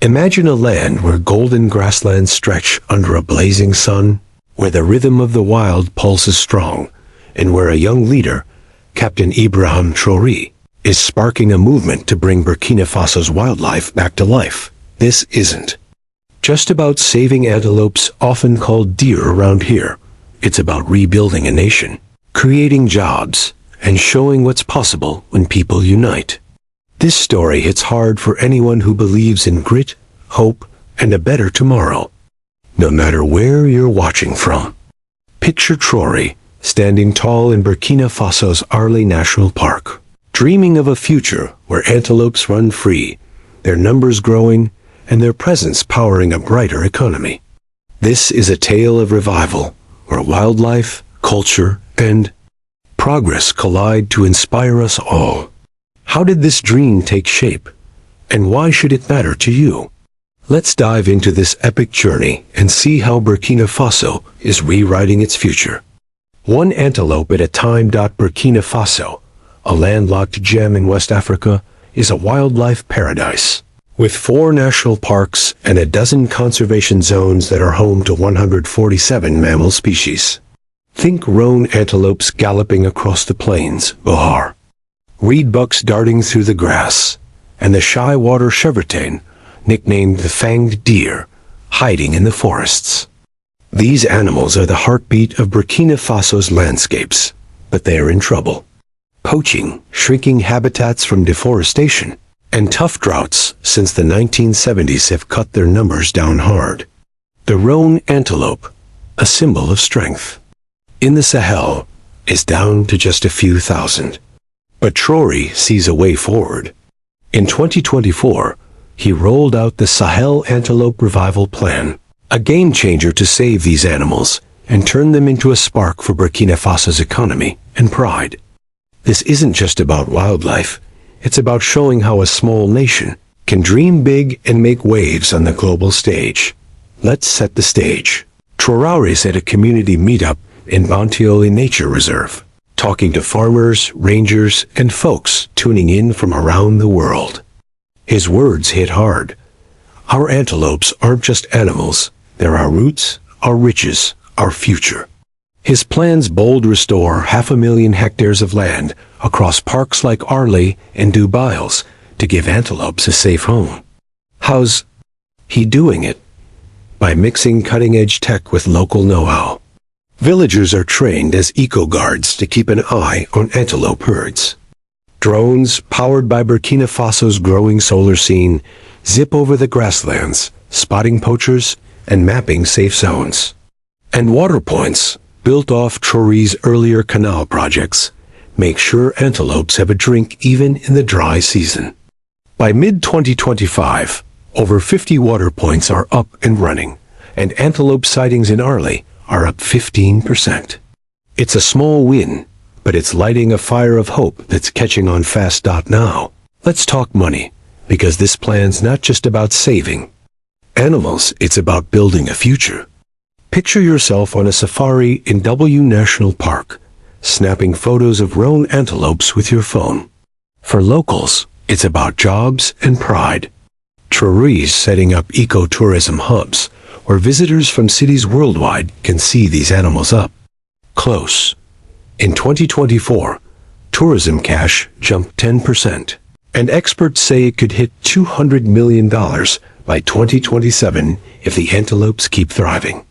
Imagine a land where golden grasslands stretch under a blazing sun, where the rhythm of the wild pulses strong, and where a young leader, Captain Ibrahim Traoré, is sparking a movement to bring Burkina Faso's wildlife back to life. This isn't just about saving antelopes, often called deer around here. It's about rebuilding a nation, creating jobs, and showing what's possible when people unite. This story hits hard for anyone who believes in grit, hope, and a better tomorrow, no matter where you're watching from. Picture Traoré standing tall in Burkina Faso's Arli National Park, dreaming of a future where antelopes run free, their numbers growing, and their presence powering a brighter economy. This is a tale of revival, where wildlife, culture, and progress collide to inspire us all. How did this dream take shape, and why should it matter to you? Let's dive into this epic journey and see how Burkina Faso is rewriting its future. One antelope at a time. Burkina Faso, a landlocked gem in West Africa, is a wildlife paradise. With 4 national parks and a dozen conservation zones that are home to 147 mammal species. Think roan antelopes galloping across the plains, Bihar, reed bucks darting through the grass, and the shy water chevrotain, nicknamed the fanged deer, hiding in the forests. These animals are the heartbeat of Burkina Faso's landscapes, but they are in trouble. Poaching, shrinking habitats from deforestation, and tough droughts since the 1970s have cut their numbers down hard. The roan antelope, a symbol of strength in the Sahel, is down to just a few thousand. But Traoré sees a way forward. In 2024, he rolled out the Sahel Antelope Revival Plan, a game-changer to save these animals and turn them into a spark for Burkina Faso's economy and pride. This isn't just about wildlife. It's about showing how a small nation can dream big and make waves on the global stage. Let's set the stage. Traoré's at a community meetup in Bantioli Nature Reserve, talking to farmers, rangers, and folks tuning in from around the world. His words hit hard. Our antelopes aren't just animals. They're our roots, our riches, our future. His plans bold: restore 500,000 hectares of land across parks like Arli and Dubiles to give antelopes a safe home. How's he doing it? By mixing cutting-edge tech with local know-how. Villagers are trained as eco-guards to keep an eye on antelope herds. Drones, powered by Burkina Faso's growing solar scene, zip over the grasslands, spotting poachers and mapping safe zones. And water points, built off Traoré's earlier canal projects, make sure antelopes have a drink even in the dry season. By mid-2025, over 50 water points are up and running, and antelope sightings in Arli are up 15%. It's a small win, but it's lighting a fire of hope that's catching on fast. Now, let's talk money, because this plan's not just about saving animals, it's about building a future. Picture yourself on a safari in W National Park, snapping photos of roan antelopes with your phone. For locals, it's about jobs and pride. Traoré's setting up ecotourism hubs, where visitors from cities worldwide can see these animals up close. In 2024, tourism cash jumped 10%, and experts say it could hit $200 million by 2027 if the antelopes keep thriving.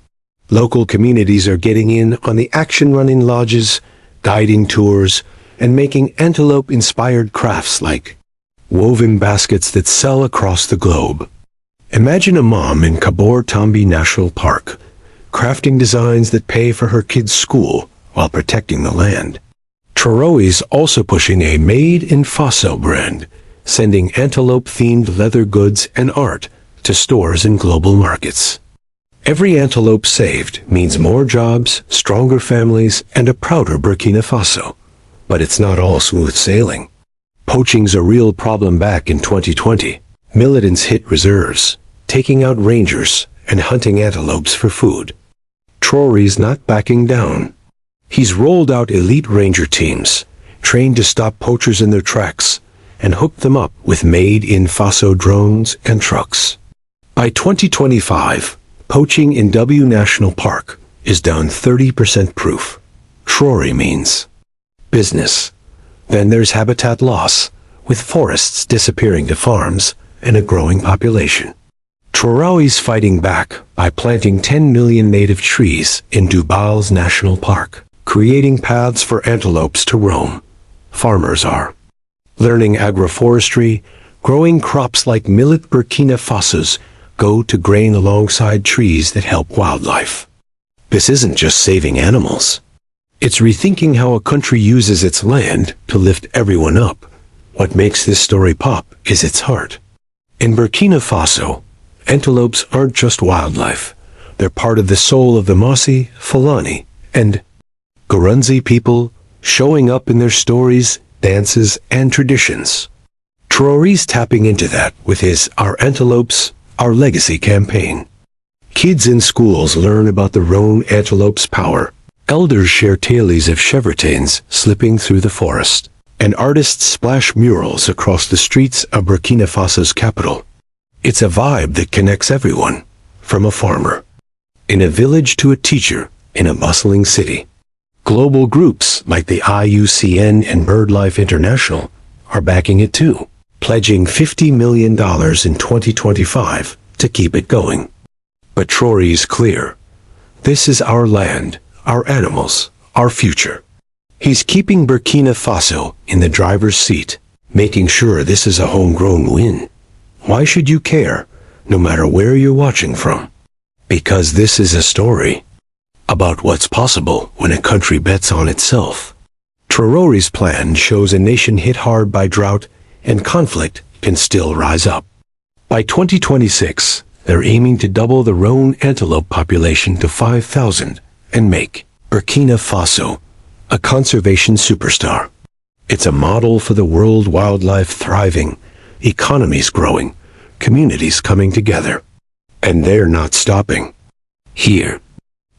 Local communities are getting in on the action, running lodges, guiding tours, and making antelope-inspired crafts like woven baskets that sell across the globe. Imagine a mom in Kabor Tambi National Park, crafting designs that pay for her kids' school while protecting the land. Traoré's also pushing a Made in Faso brand, sending antelope-themed leather goods and art to stores in global markets. Every antelope saved means more jobs, stronger families, and a prouder Burkina Faso. But it's not all smooth sailing. Poaching's a real problem. Back in 2020, militants hit reserves, taking out rangers and hunting antelopes for food. Traoré's not backing down. He's rolled out elite ranger teams, trained to stop poachers in their tracks, and hooked them up with Made in Faso drones and trucks. By 2025, poaching in W National Park is down 30% proof. Trory means business. Then there's habitat loss, with forests disappearing to farms and a growing population. Trory's fighting back by planting 10 million native trees in Dubal's National Park, creating paths for antelopes to roam. Farmers are learning agroforestry, growing crops like millet. Burkina Faso's go to grain alongside trees that help wildlife. This isn't just saving animals. It's rethinking how a country uses its land to lift everyone up. What makes this story pop is its heart. In Burkina Faso, antelopes aren't just wildlife. They're part of the soul of the Mossi, Fulani, and Gurunzi people, showing up in their stories, dances, and traditions. Trory's tapping into that with his Our Antelopes, Our Legacy campaign. Kids in schools learn about the roan antelope's power. Elders share tales of chevrotins slipping through the forest, and artists splash murals across the streets of Burkina Faso's capital. It's a vibe that connects everyone, from a farmer in a village to a teacher in a bustling city. Global groups like the IUCN and BirdLife International are backing it too, pledging $50 million in 2025 to keep it going. But Trory's clear. This is our land, our animals, our future. He's keeping Burkina Faso in the driver's seat, making sure this is a homegrown win. Why should you care, no matter where you're watching from? Because this is a story about what's possible when a country bets on itself. Trory's plan shows a nation hit hard by drought and conflict can still rise up. By 2026, they're aiming to double the roan antelope population to 5,000 and make Burkina Faso a conservation superstar. It's a model for the world. Wildlife thriving, economies growing, communities coming together. And they're not stopping here.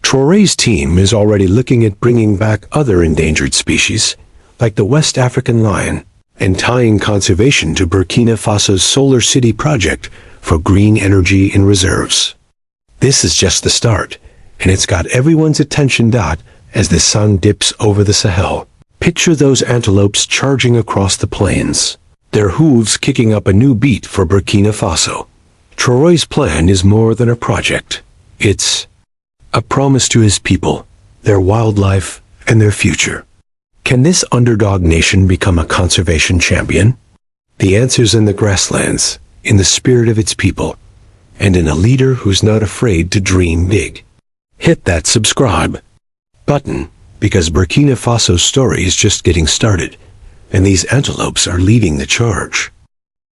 Trory's team is already looking at bringing back other endangered species, like the West African lion, and tying conservation to Burkina Faso's Solar City project for green energy and reserves. This is just the start, and it's got everyone's attention. As the sun dips over the Sahel, picture those antelopes charging across the plains, their hooves kicking up a new beat for Burkina Faso. Trory's plan is more than a project. It's a promise to his people, their wildlife, and their future. Can this underdog nation become a conservation champion? The answer's in the grasslands, in the spirit of its people, and in a leader who's not afraid to dream big. Hit that subscribe button, because Burkina Faso's story is just getting started, and these antelopes are leading the charge.